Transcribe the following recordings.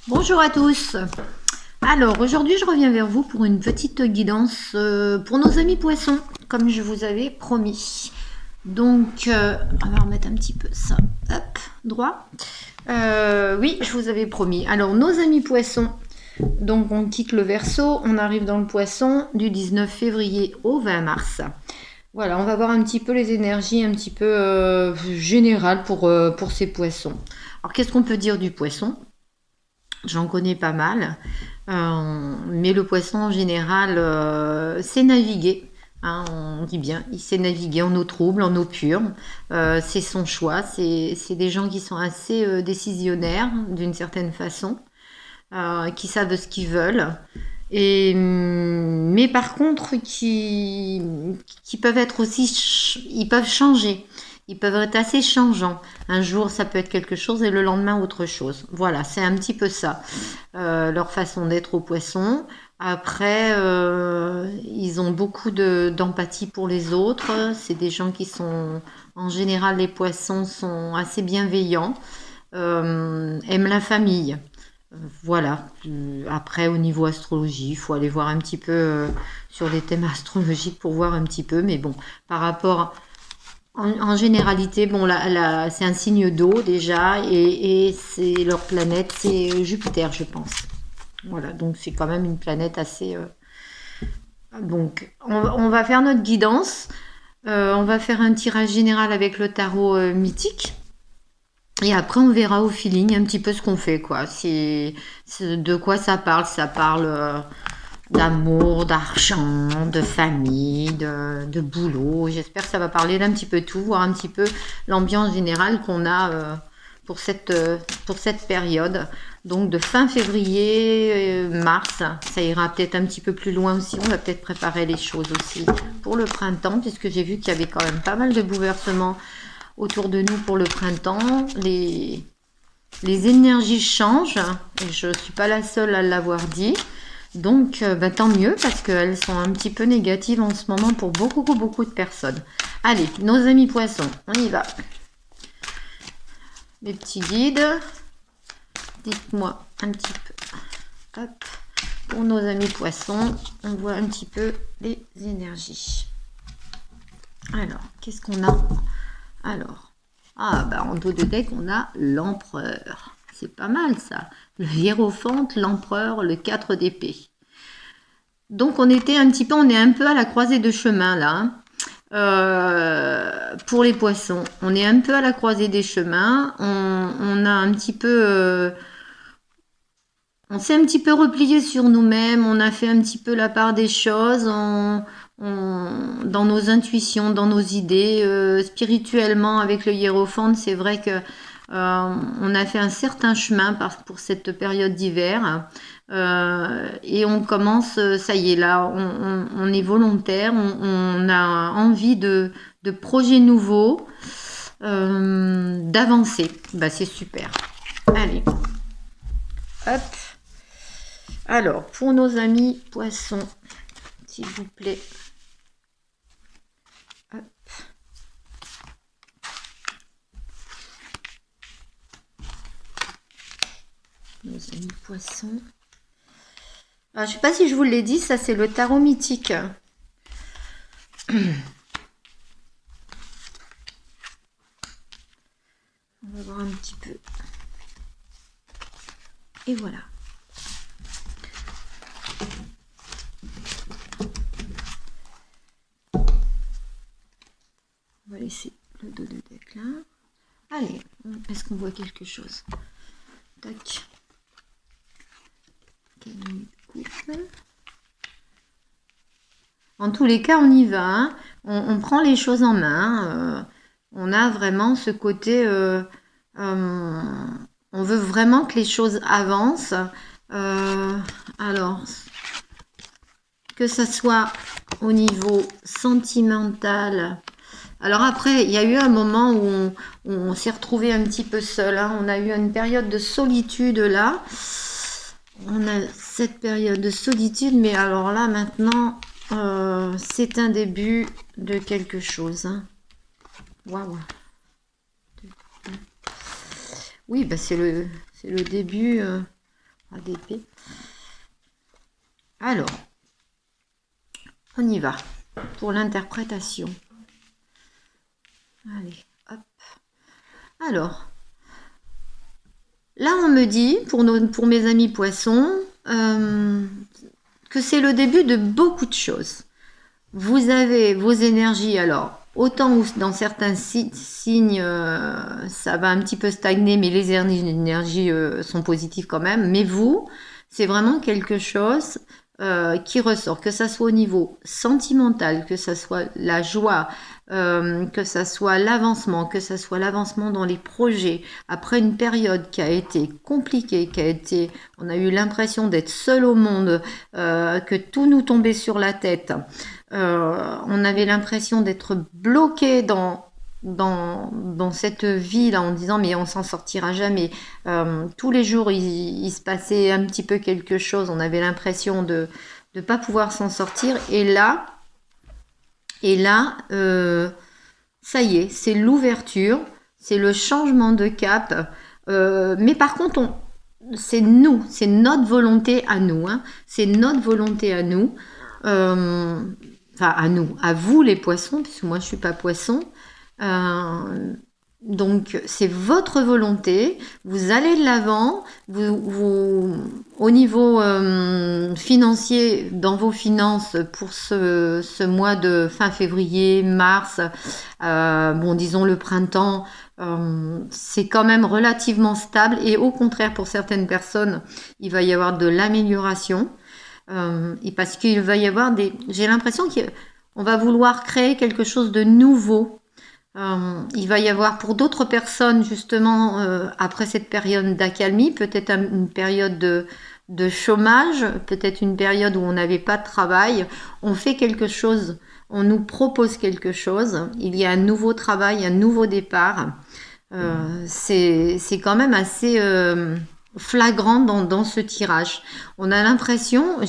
Bonjour à tous. Alors aujourd'hui je reviens vers vous pour une petite guidance pour nos amis poissons, comme je vous avais promis. Donc on va remettre un petit peu ça, hop, droit. Oui, je vous avais promis. Alors nos amis poissons, donc on quitte le Verseau, on arrive dans le Poisson du 19 février au 20 mars. Voilà, on va voir un petit peu les énergies un petit peu générales pour ces poissons. Alors qu'est-ce qu'on peut dire du poisson? J'en connais pas mal. Mais le poisson en général, sait naviguer. Hein, on dit bien, il sait naviguer en eau trouble, en eau pure. C'est son choix. C'est des gens qui sont assez décisionnaires d'une certaine façon, qui savent ce qu'ils veulent. Mais par contre, qui peuvent être aussi, ils peuvent changer. Ils peuvent être assez changeants. Un jour, ça peut être quelque chose et le lendemain, autre chose. Voilà, c'est un petit peu ça, leur façon d'être aux poissons. Après, ils ont beaucoup d'empathie pour les autres. C'est des gens qui sont, en général, les poissons sont assez bienveillants, aiment la famille. Voilà. Après, au niveau astrologie, il faut aller voir un petit peu sur les thèmes astrologiques pour voir un petit peu. Mais bon, par rapport en généralité, bon, c'est un signe d'eau déjà, et c'est leur planète, c'est Jupiter, je pense. Voilà, donc c'est quand même une planète assez. Donc, on va faire notre guidance. On va faire un tirage général avec le tarot mythique. Et après, on verra au feeling un petit peu ce qu'on fait, quoi. C'est de quoi ça parle. Ça parle d'amour, d'argent, de famille, de boulot. J'espère que ça va parler d'un petit peu tout, voir un petit peu l'ambiance générale qu'on a pour cette période. Donc de fin février, mars, ça ira peut-être un petit peu plus loin aussi. On va peut-être préparer les choses aussi pour le printemps, puisque j'ai vu qu'il y avait quand même pas mal de bouleversements autour de nous pour le printemps. Les énergies changent, et je ne suis pas la seule à l'avoir dit. Donc, tant mieux, parce qu'elles sont un petit peu négatives en ce moment pour beaucoup, beaucoup de personnes. Allez, nos amis poissons, on y va. Mes petits guides, dites-moi un petit peu. Hop, pour nos amis poissons, on voit un petit peu les énergies. Alors, qu'est-ce qu'on a? Alors, en dos de deck, on a l'empereur. C'est pas mal ça. Le hiérophante, l'empereur, le 4 d'épée. Donc on est un peu à la croisée de chemin là. Hein. Pour les poissons, on est un peu à la croisée des chemins. On a un petit peu, on s'est un petit peu replié sur nous-mêmes. On a fait un petit peu la part des choses. Dans nos intuitions, dans nos idées, spirituellement avec le hiérophante, c'est vrai que on a fait un certain chemin pour cette période d'hiver. Et on commence, ça y est, là, on est volontaire, on a envie de projets nouveaux, d'avancer. Bah, c'est super. Allez, hop. Alors, pour nos amis poissons, s'il vous plaît. Hop. Nos amis poissons. Alors, je ne sais pas si je vous l'ai dit, ça c'est le tarot mythique. On va voir un petit peu. Et voilà. On va laisser le dos de deck là. Allez, est-ce qu'on voit quelque chose? Tac. En tous les cas, on y va. Hein. On prend les choses en main. On a vraiment ce côté. On veut vraiment que les choses avancent. Alors, que ça soit au niveau sentimental. Alors après, il y a eu un moment où on s'est retrouvé un petit peu seul. Hein. On a eu une période de solitude là. On a cette période de solitude, mais alors là maintenant, c'est un début de quelque chose. Hein. Waouh. Oui, bah c'est le début. ADP. Alors, on y va pour l'interprétation. Allez, hop. Alors, là, on me dit, pour mes amis poissons, que c'est le début de beaucoup de choses. Vous avez vos énergies, alors, autant où dans certains signes, ça va un petit peu stagner, mais les énergies sont positives quand même. Mais vous, c'est vraiment quelque chose qui ressort, que ça soit au niveau sentimental, que ça soit la joie, que ça soit l'avancement, que ça soit l'avancement dans les projets. Après une période qui a été compliquée, on a eu l'impression d'être seul au monde, que tout nous tombait sur la tête. On avait l'impression d'être bloqué dans cette vie là en disant mais on s'en sortira jamais. Tous les jours il se passait un petit peu quelque chose, on avait l'impression de ne pas pouvoir s'en sortir et là ça y est, c'est l'ouverture, c'est le changement de cap. Mais par contre c'est nous, c'est notre volonté à nous, hein, c'est notre volonté à nous. Enfin à nous, à vous les poissons, puisque moi je suis pas poisson. Donc c'est votre volonté, vous allez de l'avant, au niveau financier, dans vos finances pour ce mois de fin février, mars, bon disons le printemps, c'est quand même relativement stable et au contraire pour certaines personnes, il va y avoir de l'amélioration. Et parce qu'il va y avoir j'ai l'impression qu'on va vouloir créer quelque chose de nouveau. Il va y avoir pour d'autres personnes justement après cette période d'accalmie, peut-être une période de chômage, peut-être une période où on n'avait pas de travail. On fait quelque chose, on nous propose quelque chose. Il y a un nouveau travail, un nouveau départ. C'est quand même assez flagrant dans ce tirage. On a l'impression,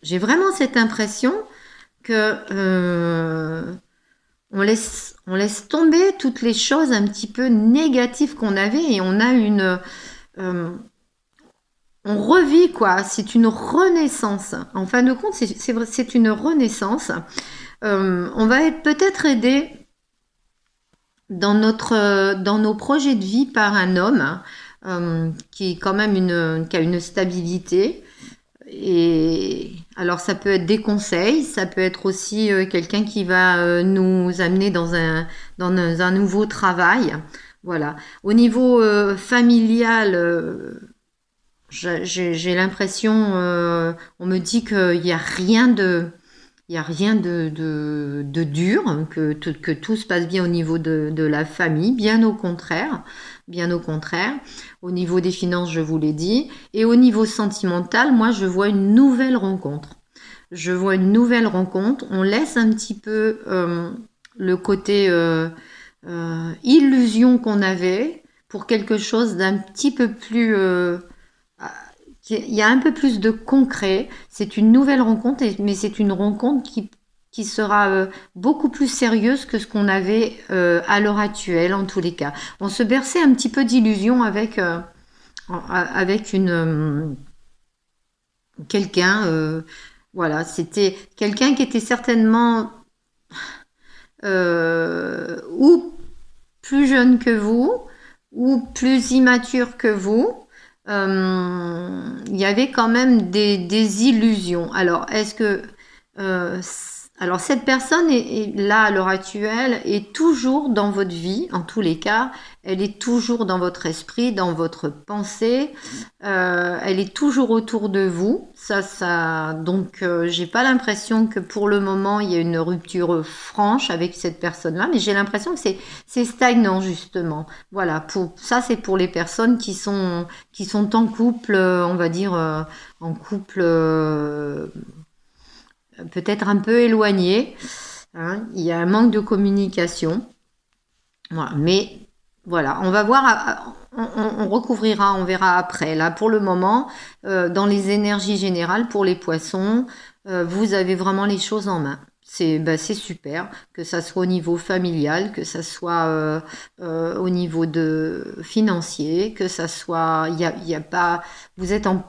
j'ai vraiment cette impression que on laisse tomber toutes les choses un petit peu négatives qu'on avait et on a on revit quoi. C'est une renaissance. En fin de compte, c'est une renaissance. On va être peut-être aidé dans nos projets de vie par un homme qui est quand même qui a une stabilité. Et alors ça peut être des conseils, ça peut être aussi quelqu'un qui va nous amener dans un nouveau travail. Voilà. Au niveau familial, j'ai l'impression, on me dit qu'il n'y a rien de dur, que tout se passe bien au niveau de la famille, bien au contraire. Bien au contraire. Au niveau des finances, je vous l'ai dit. Et au niveau sentimental, moi, je vois une nouvelle rencontre. Je vois une nouvelle rencontre. On laisse un petit peu le côté illusion qu'on avait pour quelque chose d'un petit peu plus... il y a un peu plus de concret. C'est une nouvelle rencontre, mais c'est une rencontre qui sera beaucoup plus sérieuse que ce qu'on avait à l'heure actuelle, en tous les cas. On se berçait un petit peu d'illusion avec quelqu'un. Voilà, c'était quelqu'un qui était certainement ou plus jeune que vous, ou plus immature que vous. Il y avait quand même des illusions. Alors, est-ce que alors cette personne est là à l'heure actuelle, est toujours dans votre vie, en tous les cas, elle est toujours dans votre esprit, dans votre pensée, elle est toujours autour de vous. Donc j'ai pas l'impression que pour le moment il y a une rupture franche avec cette personne-là, mais j'ai l'impression que c'est stagnant justement. Voilà, ça c'est pour les personnes qui sont en couple, on va dire en couple. Peut-être un peu éloigné, hein, il y a un manque de communication, voilà. Mais voilà, on va voir, on recouvrira, on verra après. Là, pour le moment, dans les énergies générales pour les poissons, vous avez vraiment les choses en main. c'est super, que ça soit au niveau familial, que ça soit au niveau de financier, que ça soit, il y a pas, vous êtes en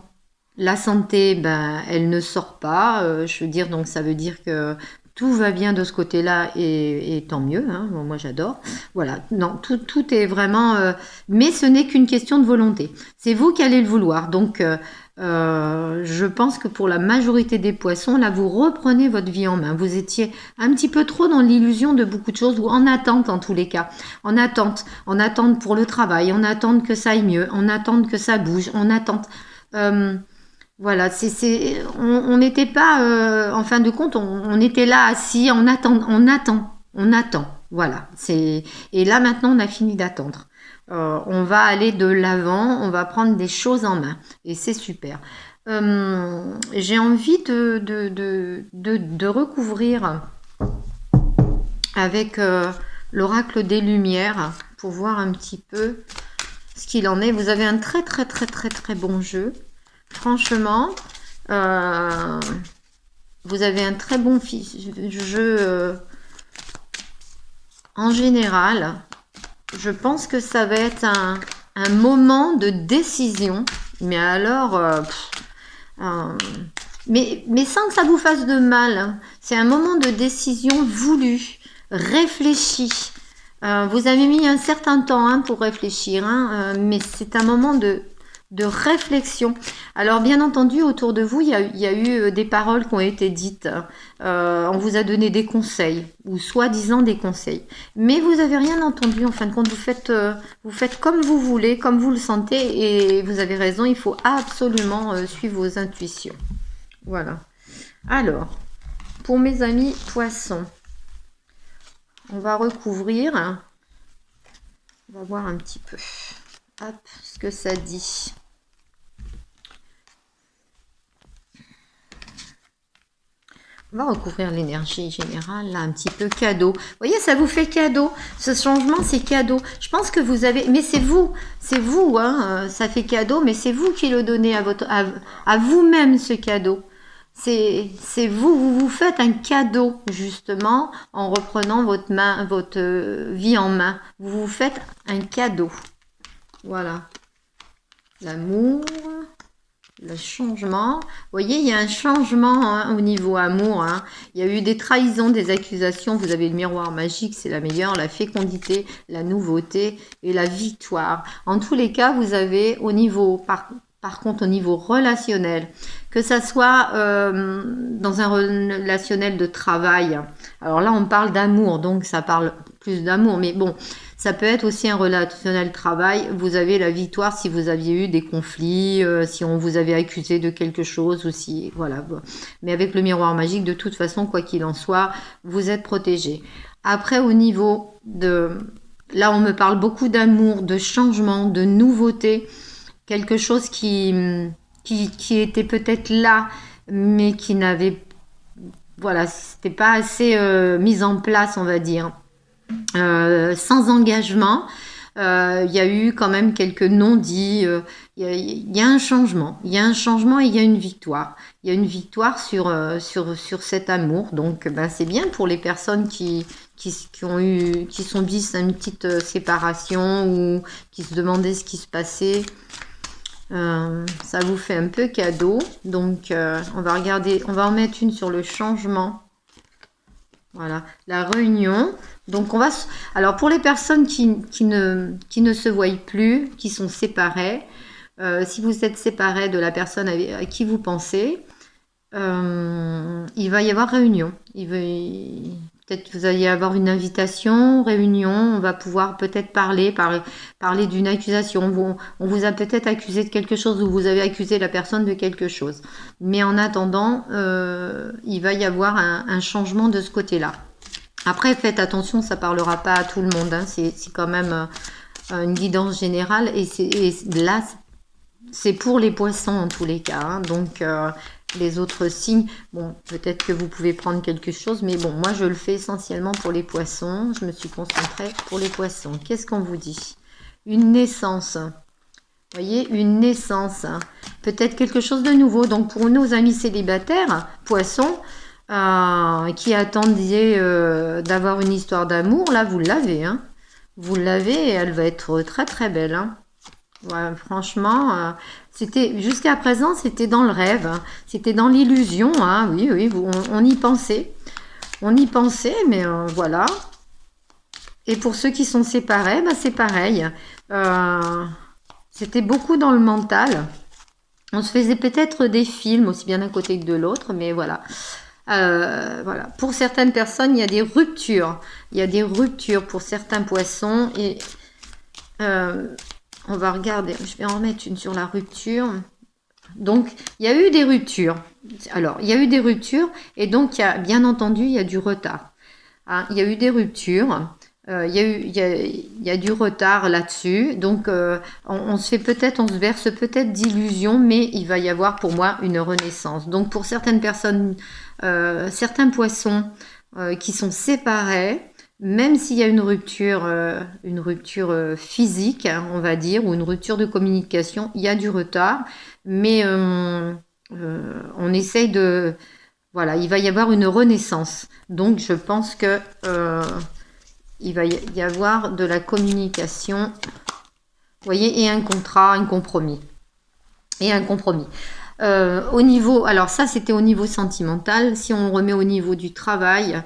la santé, ben, elle ne sort pas. Je veux dire, donc ça veut dire que tout va bien de ce côté-là et tant mieux. Hein. Bon, moi, j'adore. Voilà. Non, tout est vraiment. Mais ce n'est qu'une question de volonté. C'est vous qui allez le vouloir. Donc, je pense que pour la majorité des poissons, là, vous reprenez votre vie en main. Vous étiez un petit peu trop dans l'illusion de beaucoup de choses ou en attente en tous les cas. En attente pour le travail, en attente que ça aille mieux, en attente que ça bouge, en attente. Euh, voilà, on n'était pas, en fin de compte, on était là assis, on attend. Voilà, et là maintenant on a fini d'attendre. On va aller de l'avant, on va prendre des choses en main, et c'est super. J'ai envie de recouvrir avec l'oracle des Lumières pour voir un petit peu ce qu'il en est. Vous avez un très très très très très bon jeu. Franchement, vous avez un très bon jeu en général. Je pense que ça va être un moment de décision. Mais alors, mais sans que ça vous fasse de mal. C'est un moment de décision voulu, réfléchi. Vous avez mis un certain temps pour réfléchir, mais c'est un moment de réflexion. Alors bien entendu, autour de vous, il y a eu des paroles qui ont été dites. On vous a donné des conseils, ou soi-disant des conseils. Mais vous n'avez rien entendu, en fin de compte, vous faites comme vous voulez, comme vous le sentez, et vous avez raison, il faut absolument suivre vos intuitions. Voilà. Alors, pour mes amis poissons, on va recouvrir. On va voir un petit peu. Hop, ce que ça dit. On va recouvrir l'énergie générale, là, un petit peu cadeau. Vous voyez, ça vous fait cadeau. Ce changement, c'est cadeau. Je pense que vous avez... Mais c'est vous, ça fait cadeau, mais c'est vous qui le donnez à vous-même, ce cadeau. C'est vous vous faites un cadeau, justement, en reprenant votre vie en main. Vous vous faites un cadeau. Voilà. L'amour... Le changement, vous voyez, il y a un changement au niveau amour. Il y a eu des trahisons, des accusations. Vous avez le miroir magique, c'est la meilleure, la fécondité, la nouveauté et la victoire. En tous les cas, vous avez au niveau, par contre, au niveau relationnel, que ça soit dans un relationnel de travail. Alors là, on parle d'amour, donc ça parle plus d'amour, mais bon. Ça peut être aussi un relationnel travail. Vous avez la victoire si vous aviez eu des conflits, si on vous avait accusé de quelque chose aussi. Voilà. Mais avec le miroir magique, de toute façon, quoi qu'il en soit, vous êtes protégé. Après, au niveau de... Là, on me parle beaucoup d'amour, de changement, de nouveauté. Quelque chose qui était peut-être là, mais qui n'avait... Voilà, c'était pas assez mis en place, on va dire. Sans engagement, il y a eu quand même quelques non-dits, il y a un changement, et il y a une victoire. Il y a une victoire sur cet amour, donc c'est bien pour les personnes qui sont vies à une petite séparation ou qui se demandaient ce qui se passait. Ça vous fait un peu cadeau, donc on va regarder, on va en mettre une sur le changement. Voilà, la réunion. Donc alors pour les personnes qui ne se voient plus, qui sont séparées, si vous êtes séparés de la personne à qui vous pensez, il va y avoir réunion. Peut-être que vous allez avoir une invitation, réunion, on va pouvoir peut-être parler d'une accusation. On vous a peut-être accusé de quelque chose ou vous avez accusé la personne de quelque chose. Mais en attendant, il va y avoir un changement de ce côté-là. Après, faites attention, ça ne parlera pas à tout le monde. C'est quand même une guidance générale. Et là, c'est pour les poissons en tous les cas. Donc, les autres signes, bon, peut-être que vous pouvez prendre quelque chose. Mais bon, moi, je le fais essentiellement pour les poissons. Je me suis concentrée pour les poissons. Qu'est-ce qu'on vous dit? Une naissance. Vous voyez, une naissance. Peut-être quelque chose de nouveau. Donc, pour nos amis célibataires, poissons, qui attendiez d'avoir une histoire d'amour, là, vous l'avez, hein. Vous l'avez et elle va être très très belle, hein. Ouais, franchement, c'était jusqu'à présent, c'était dans le rêve, hein. C'était dans l'illusion, hein. Oui, oui, on y pensait. On y pensait, mais voilà. Et pour ceux qui sont séparés, bah, c'est pareil. Euh, C'était beaucoup dans le mental. On se faisait peut-être des films aussi bien d'un côté que de l'autre, mais voilà. Voilà. Pour certaines personnes, il y a des ruptures. Il y a des ruptures pour certains poissons. Et euh, on va regarder. Je vais en remettre une sur la rupture. Donc, il y a eu des ruptures. Alors, il y a eu des ruptures. Et donc, bien entendu, il y a du retard. Hein, il y a eu des ruptures. Il y a du retard là-dessus. Donc, on se fait peut-être, on se verse peut-être d'illusions, mais il va y avoir pour moi une renaissance. Donc, pour certaines personnes, certains poissons qui sont séparés, même s'il y a une rupture physique, hein, on va dire, ou une rupture de communication, il y a du retard, mais on essaye de, voilà, il va y avoir une renaissance. Donc, je pense que il va y avoir de la communication, vous voyez, et un contrat, un compromis. Et un compromis. Au niveau, alors ça c'était au niveau sentimental. Si on remet au niveau du travail,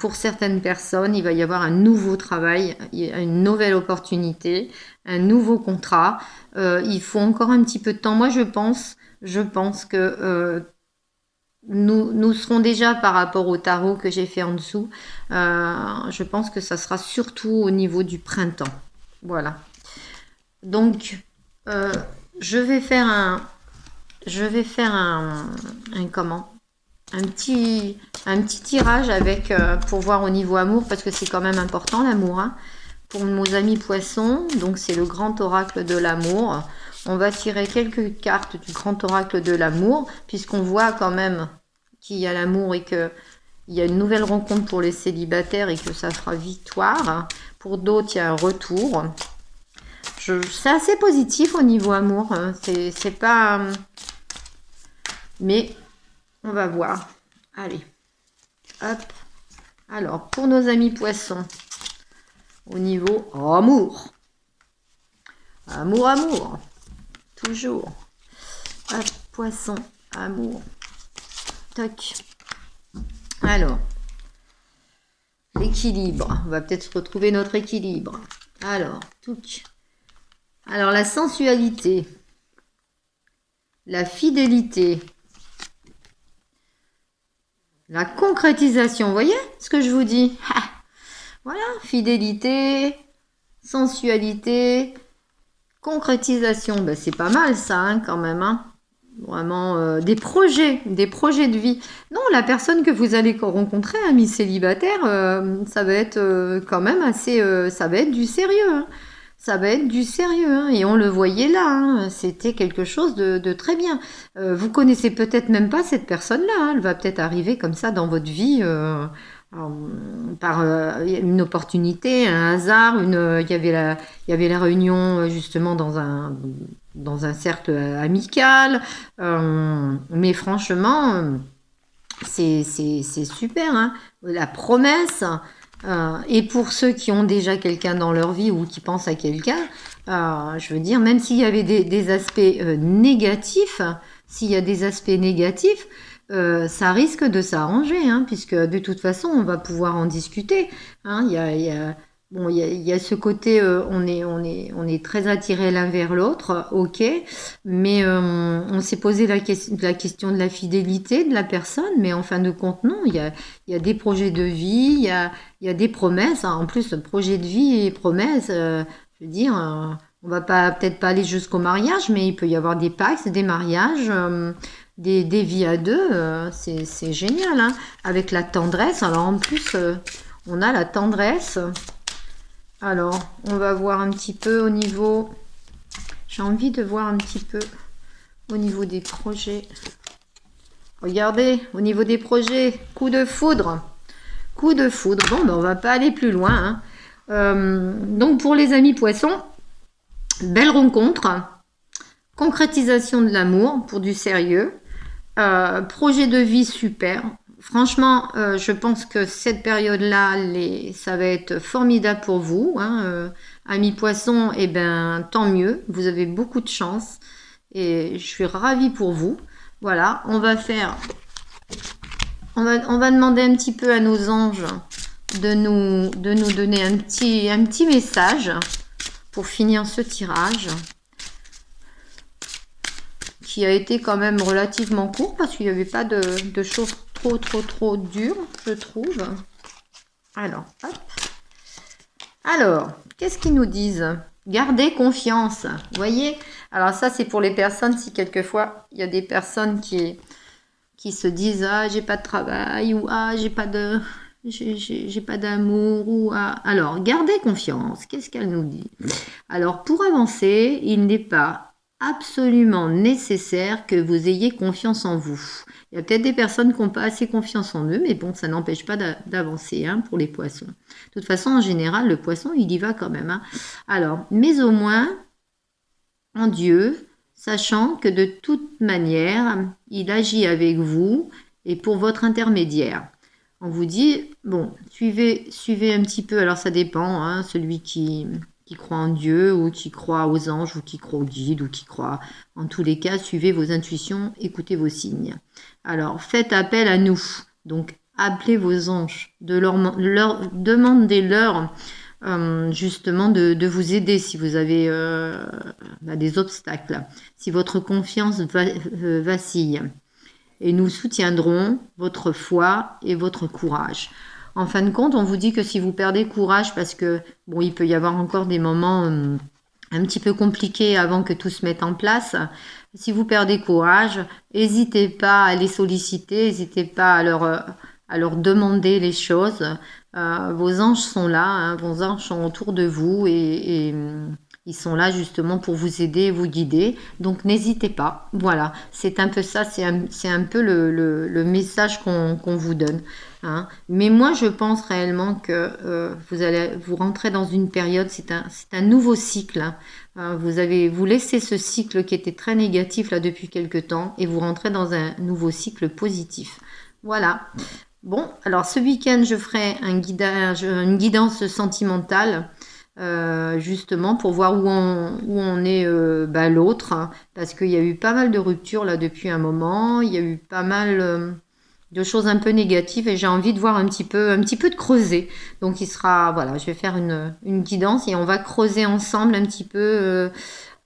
pour certaines personnes, il va y avoir un nouveau travail, une nouvelle opportunité, un nouveau contrat. Il faut encore un petit peu de temps. Moi, je pense que nous serons déjà par rapport au tarot que j'ai fait en dessous. Je pense que ça sera surtout au niveau du printemps. Voilà. Donc, euh, je vais faire un comment? Un petit tirage avec pour voir au niveau amour parce que c'est quand même important l'amour. Hein. Pour nos amis poissons, donc c'est le grand oracle de l'amour. On va tirer quelques cartes du grand oracle de l'amour puisqu'on voit quand même qu'il y a l'amour et que il y a une nouvelle rencontre pour les célibataires et que ça fera victoire. Pour d'autres, il y a un retour. C'est assez positif au niveau amour. C'est pas. Mais on va voir. Allez. Hop. Alors, pour nos amis poissons, au niveau amour. Amour, amour. Toujours. Hop, poisson, amour. Toc. Alors, l'équilibre. On va peut-être retrouver notre équilibre. Alors, touc. Alors, la sensualité. La fidélité. La concrétisation. Vous voyez ce que je vous dis? Voilà, fidélité, sensualité, concrétisation. Ben, c'est pas mal ça, hein, quand même. Hein. Vraiment, des projets de vie. Non, la personne que vous allez rencontrer, ami célibataire, ça va être quand même assez... ça va être du sérieux. Hein. Ça va être du sérieux. Hein. Et on le voyait là. Hein. C'était quelque chose de très bien. Vous connaissez peut-être même pas cette personne-là. Hein. Elle va peut-être arriver comme ça dans votre vie. Par une opportunité, un hasard, il y avait la réunion justement dans un cercle amical, mais franchement, c'est super, hein. La promesse, et pour ceux qui ont déjà quelqu'un dans leur vie ou qui pensent à quelqu'un, je veux dire, même s'il y avait des aspects négatifs, s'il y a des aspects négatifs, ça risque de s'arranger, hein, puisque de toute façon, on va pouvoir en discuter. Hein, bon, il y a ce côté, on est très attirés l'un vers l'autre, ok, mais on s'est posé la question de la fidélité de la personne, mais en fin de compte, non, il y a des projets de vie, il y a des promesses. Hein, en plus, projet de vie et promesses, je veux dire, on va peut-être pas aller jusqu'au mariage, mais il peut y avoir des pactes, des mariages. Des vies à deux, c'est génial, hein, avec la tendresse. Alors en plus, on a la tendresse. Alors, on va voir un petit peu au niveau... J'ai envie de voir un petit peu au niveau des projets. Regardez, au niveau des projets, coup de foudre. Coup de foudre. Bon, ben on va pas aller plus loin. Hein. Donc pour les amis poissons, belle rencontre. Concrétisation de l'amour pour du sérieux. Projet de vie super. franchement, je pense que cette période-là, ça va être formidable pour vous, hein, amis poissons, eh ben, tant mieux. Vous avez beaucoup de chance et je suis ravie pour vous. Voilà, on va demander un petit peu à nos anges de nous donner un petit message pour finir ce tirage qui a été quand même relativement court parce qu'il n'y avait pas de choses trop dures, je trouve. Alors, hop. Alors, qu'est-ce qu'ils nous disent? Gardez confiance. Vous voyez? Alors ça, c'est pour les personnes, si quelquefois, il y a des personnes qui se disent ah j'ai pas de travail ou ah j'ai pas d'amour ou ah. Alors gardez confiance. Qu'est-ce qu'elle nous dit? Alors pour avancer, il n'est pas absolument nécessaire que vous ayez confiance en vous. Il y a peut-être des personnes qui n'ont pas assez confiance en eux, mais bon, ça n'empêche pas d'avancer hein, pour les poissons. De toute façon, en général, le poisson, il y va quand même. Hein. Alors, mais au moins, en Dieu, sachant que de toute manière, il agit avec vous et pour votre intermédiaire. On vous dit, bon, suivez un petit peu, alors ça dépend, hein, celui qui croit en Dieu ou qui croit aux anges ou qui croit au guide ou qui croit, en tous les cas, suivez vos intuitions, écoutez vos signes. Alors, faites appel à nous, donc appelez vos anges, demandez-leur justement de vous aider si vous avez des obstacles, si votre confiance vacille. Et nous soutiendrons votre foi et votre courage. En fin de compte, on vous dit que si vous perdez courage, parce que bon, il peut y avoir encore des moments un petit peu compliqués avant que tout se mette en place, si vous perdez courage, n'hésitez pas à les solliciter, n'hésitez pas à leur demander les choses. Vos anges sont là, hein, vos anges sont autour de vous et ils sont là justement pour vous aider, vous guider. Donc n'hésitez pas. Voilà, c'est un peu ça, c'est un peu le message qu'on vous donne. Hein. Mais moi, je pense réellement que vous rentrez dans une période, c'est un nouveau cycle. Hein. Vous laissez ce cycle qui était très négatif là depuis quelque temps et vous rentrez dans un nouveau cycle positif. Voilà. Bon, alors ce week-end, je ferai une guidance sentimentale, justement pour voir où on est l'autre, hein, parce qu'il y a eu pas mal de ruptures là depuis un moment, il y a eu pas mal de choses un peu négatives et j'ai envie de voir un petit peu de creuser. Donc voilà, je vais faire une guidance et on va creuser ensemble un petit peu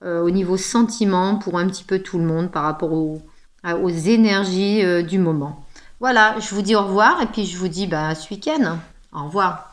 au niveau sentiment pour un petit peu tout le monde par rapport aux énergies du moment. Voilà, je vous dis au revoir et puis je vous dis à ce week-end. Au revoir.